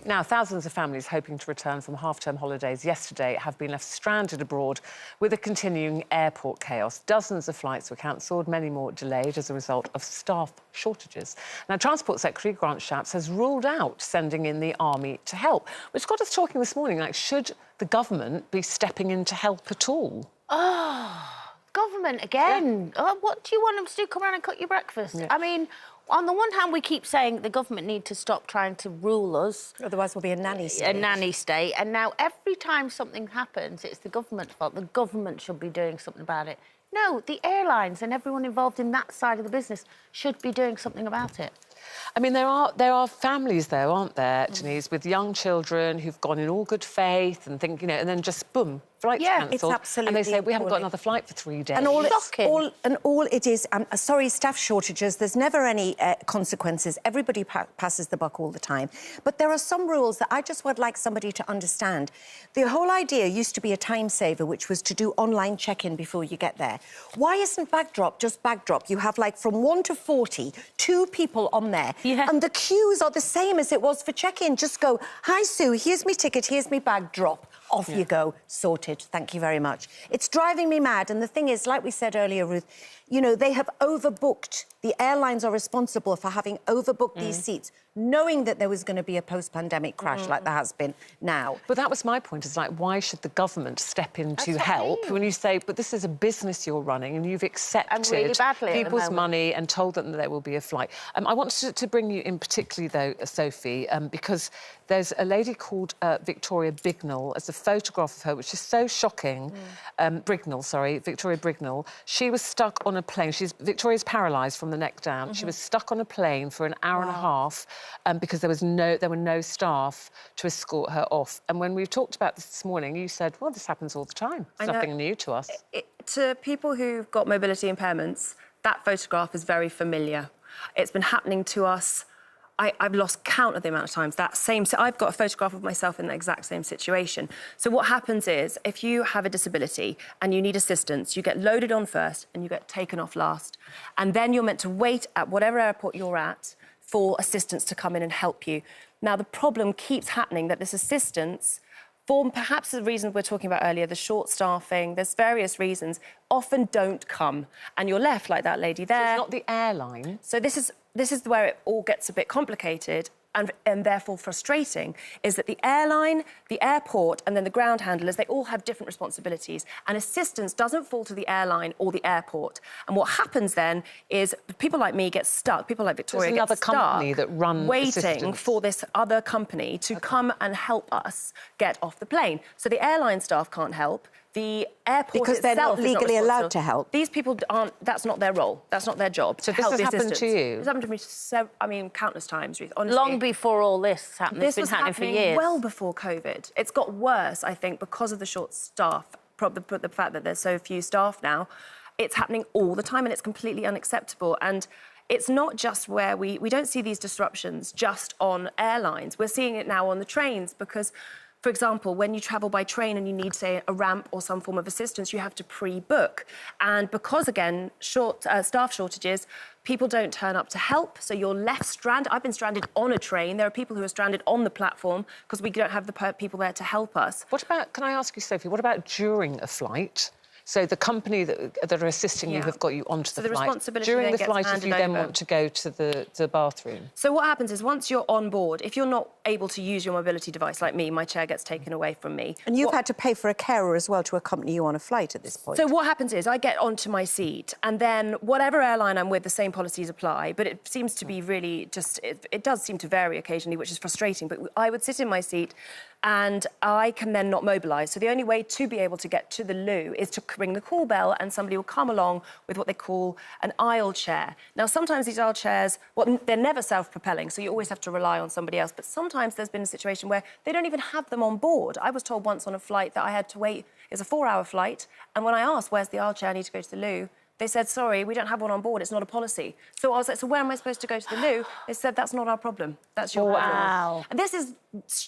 Now, thousands of families hoping to return from half-term holidays yesterday have been left stranded abroad with a continuing airport chaos. Dozens of flights were cancelled, many more delayed as a result of staff shortages. Now, Transport Secretary Grant Shapps has ruled out sending in the army to help, which got us talking this morning, like, should the government be stepping in to help at all? Oh, government again. Yeah. What do you want them to do? Come around and cook your breakfast? Yeah. I mean, on the one hand, we keep saying the government need to stop trying to rule us. Otherwise, we'll be a nanny state. A nanny state. And now every time something happens, it's the government's fault. The government should be doing something about it. No, the airlines and everyone involved in that side of the business should be doing something about it. I mean, there are families, though, aren't there, Denise, with young children who've gone in all good faith and think, you know, and then just, boom, flight's cancelled. It's absolutely and they say, we haven't got another flight for 3 days. And all it is, sorry, staff shortages, there's never any consequences. Everybody passes the buck all the time. But there are some rules that I just would like somebody to understand. The whole idea used to be a time saver, which was to do online check-in before you get there. Why isn't backdrop just backdrop? You have, like, from 1 to 40, 2 people on there. Yeah. And the queues are the same as it was for check-in. Just go, hi, Sue, here's me ticket, here's me bag, drop. Off you go, sorted. Thank you very much. It's driving me mad. And the thing is, like we said earlier, Ruth, you know, they have overbooked. The airlines are responsible for having overbooked these seats, knowing that there was going to be a post-pandemic crash like there has been now. But that was my point, is like, why should the government step in to help when you say, but this is a business you're running and you've accepted really people's money and told them that there will be a flight. I wanted to bring you in particularly, though, Sophie, because there's a lady called Victoria Bignell. There's a photograph of her, which is so shocking. Brignell, sorry, Victoria Brignell. She was stuck on a plane. Victoria's paralysed from the neck down. She was stuck on a plane for an hour and a half because there were no staff to escort her off. And when we talked about this morning, you said, well, this happens all the time. It's nothing new to us. To people who've got mobility impairments, that photograph is very familiar. It's been happening to us. I've lost count of the amount of times I've got a photograph of myself in the exact same situation. So what happens is, if you have a disability and you need assistance, you get loaded on first and you get taken off last. And then you're meant to wait at whatever airport you're at for assistance to come in and help you. Now, the problem keeps happening that this assistance, for perhaps the reasons we're talking about earlier, the short staffing, there's various reasons, often don't come. And you're left like that lady there. So it's not the airline. So this is where it all gets a bit complicated and therefore frustrating, is that the airline, the airport, and then the ground handlers, they all have different responsibilities, and assistance doesn't fall to the airline or the airport. And what happens then is people like me get stuck, people like Victoria get stuck, company that runs waiting for this other company to come and help us get off the plane. So the airline staff can't help. The airport because they're not legally allowed to help. These people aren't. That's not their role. That's not their job. So this has happened to you? It's happened to me, countless times, Ruth. Honestly. Long before all this happened. This has been happening for years. Well before COVID. It's got worse, I think, because of the short staff. The fact that there's so few staff now. It's happening all the time, and it's completely unacceptable. And it's not just where we don't see these disruptions just on airlines. We're seeing it now on the trains because, for example, when you travel by train and you need, say, a ramp or some form of assistance, you have to pre-book. And because, again, staff shortages, people don't turn up to help, so you're left stranded. I've been stranded on a train. There are people who are stranded on the platform because we don't have the people there to help us. What about, can I ask you, Sophie, what about during a flight? So the company that are assisting you have got you onto the flight. Responsibility during the gets flight, if you then want to go to the bathroom. So what happens is, once you're on board, if you're not able to use your mobility device, like me, my chair gets taken away from me. And you've had to pay for a carer as well to accompany you on a flight at this point. So what happens is, I get onto my seat, and then whatever airline I'm with, the same policies apply, but it seems to be really just... It does seem to vary occasionally, which is frustrating, but I would sit in my seat and I can then not mobilise. So the only way to be able to get to the loo is to ring the call bell, and somebody will come along with what they call an aisle chair. Now, sometimes these aisle chairs, well, they're never self-propelling, so you always have to rely on somebody else, but sometimes there's been a situation where they don't even have them on board. I was told once on a flight that I had to wait. It was a 4-hour flight, and when I asked, where's the aisle chair, I need to go to the loo, they said, sorry, we don't have one on board, it's not a policy. So I was like, so where am I supposed to go to the loo? They said, that's not our problem, that's your problem. Wow. And this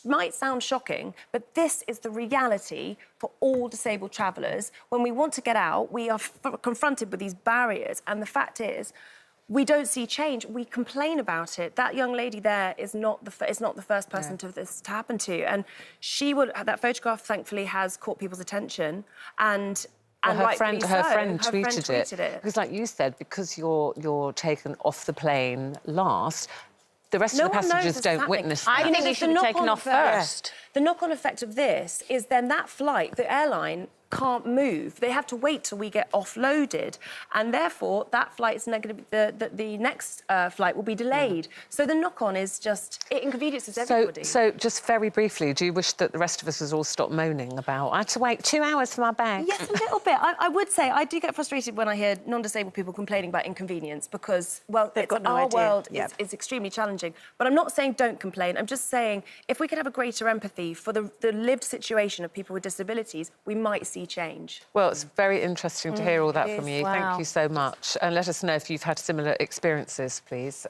might sound shocking, but this is the reality for all disabled travellers. When we want to get out, we are confronted with these barriers, and the fact is, we don't see change. We complain about it. That young lady there is not the first person to this to happen to, and that photograph thankfully has caught people's attention, and her friend tweeted it. Because, like you said, because you're taken off the plane last, the rest of the passengers don't witness that. I think you should be taken off first. The knock-on effect of this is then that flight, the airline can't move. They have to wait till we get offloaded, and therefore that flight is going to be the next flight will be delayed. So the knock-on is just it inconveniences everybody. So just very briefly, do you wish that the rest of us has all stopped moaning about I had to wait 2 hours for my bag? Yes, a little bit. I would say I do get frustrated when I hear non-disabled people complaining about inconvenience because, well, our world is extremely challenging. But I'm not saying don't complain. I'm just saying if we could have a greater empathy for the lived situation of people with disabilities, we might see change. Well, it's very interesting to hear all that from you. Wow. Thank you so much. And let us know if you've had similar experiences, please.